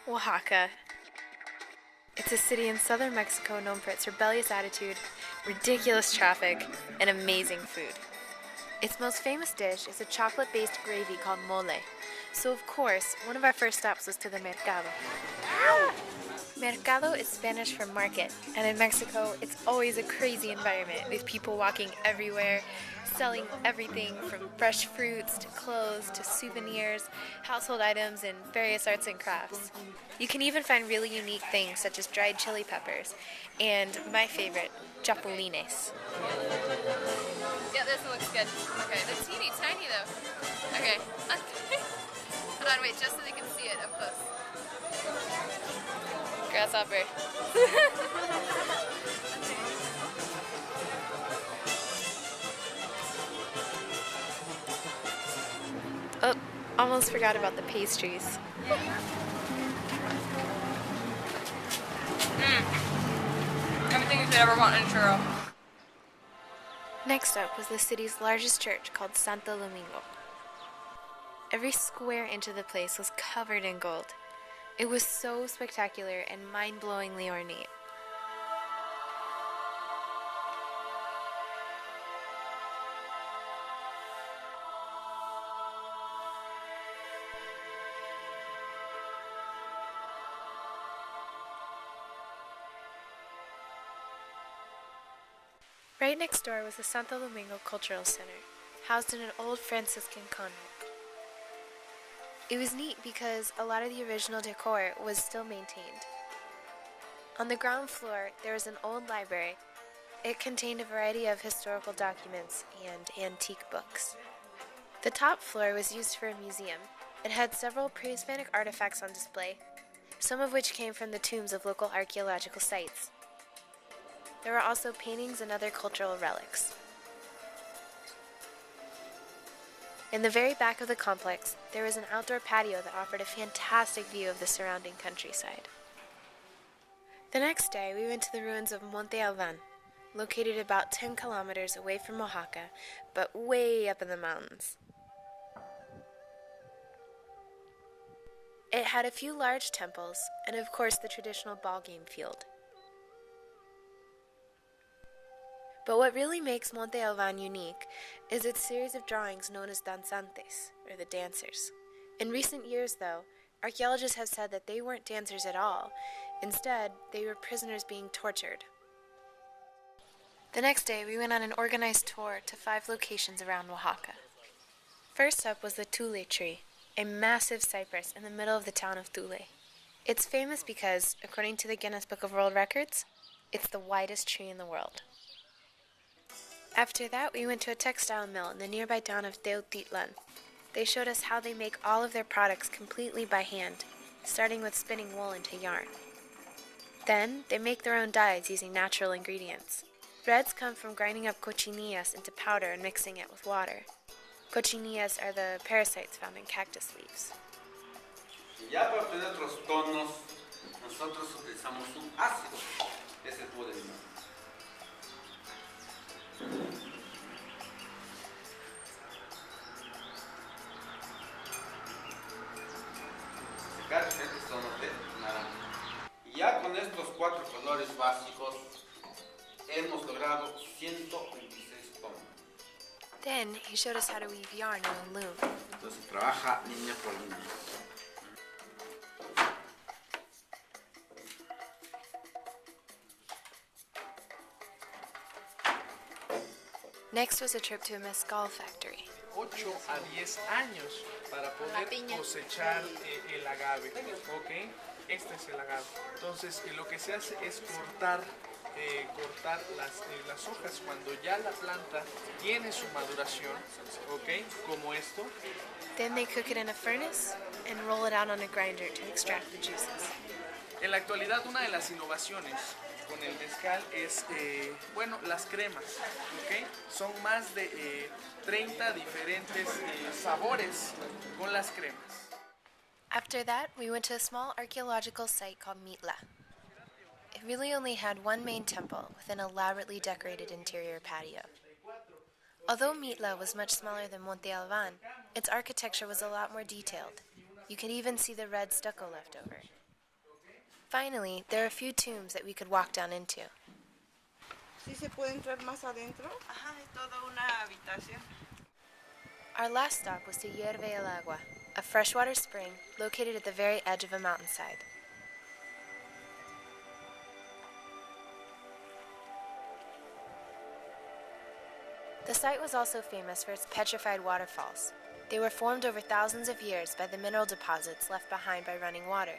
Oaxaca. It's a city in southern Mexico known for its rebellious attitude, ridiculous traffic, and amazing food. Its most famous dish is a chocolate-based gravy called mole. So of course, one of our first stops was to the Mercado. Mercado is Spanish for market, and in Mexico, it's always a crazy environment with people walking everywhere, selling everything from fresh fruits to clothes to souvenirs, household items, and various arts and crafts. You can even find really unique things such as dried chili peppers, and my favorite, chapulines. Yeah, this looks good. Okay, they're teeny tiny though. Okay. Hold on, wait, just so they can see it up close. Grasshopper. Oh, almost forgot about the pastries. Everything you could ever want in a churro. Next up was the city's largest church called Santo Domingo. Every square inch of the place was covered in gold. It was so spectacular and mind-blowingly ornate. Right next door was the Santo Domingo Cultural Center, housed in an old Franciscan convent. It was neat because a lot of the original decor was still maintained. On the ground floor, there was an old library. It contained a variety of historical documents and antique books. The top floor was used for a museum. It had several pre-Hispanic artifacts on display, some of which came from the tombs of local archaeological sites. There were also paintings and other cultural relics. In the very back of the complex, there was an outdoor patio that offered a fantastic view of the surrounding countryside. The next day, we went to the ruins of Monte Alban, located about 10 kilometers away from Oaxaca, but way up in the mountains. It had a few large temples, and of course the traditional ball game field. But what really makes Monte Alban unique is its series of drawings known as danzantes, or the dancers. In recent years, though, archaeologists have said that they weren't dancers at all. Instead, they were prisoners being tortured. The next day, we went on an organized tour to 5 locations around Oaxaca. First up was the Tule tree, a massive cypress in the middle of the town of Tule. It's famous because, according to the Guinness Book of World Records, it's the widest tree in the world. After that, we went to a textile mill in the nearby town of Teotitlan. They showed us how they make all of their products completely by hand, starting with spinning wool into yarn. Then, they make their own dyes using natural ingredients. Threads come from grinding up cochinillas into powder and mixing it with water. Cochinillas are the parasites found in cactus leaves. Ya para obtener otros tonos, nosotros utilizamos un ácido, es el jugo de limón. Secar diferentes tonos de naranja. Y ya con estos 4 colores básicos hemos logrado 126 tonos. Then, he showed us how to weave yarn on a loom. Entonces trabaja línea por línea. Next was a trip to a mezcal factory. 8 a 10 años para poder cosechar el agave, ¿ok? Este es el agave. Entonces lo que se hace es cortar las hojas cuando ya la planta tiene su maduración, ¿ok? Como esto. Then they cook it in a furnace and roll it out on a grinder to extract the juices. En la actualidad una de las innovaciones con el mezcal es, las cremas, ¿ok? Son más de 30 diferentes sabores con las cremas. After that, we went to a small archaeological site called Mitla. It really only had one main temple with an elaborately decorated interior patio. Although Mitla was much smaller than Monte Alban, its architecture was a lot more detailed. You could even see the red stucco left over. Finally, there are a few tombs that we could walk down into. ¿Sí se puede entrar más adentro? Ajá, es toda una habitación. Our last stop was to Hierve el agua, a freshwater spring located at the very edge of a mountainside. The site was also famous for its petrified waterfalls. They were formed over thousands of years by the mineral deposits left behind by running water.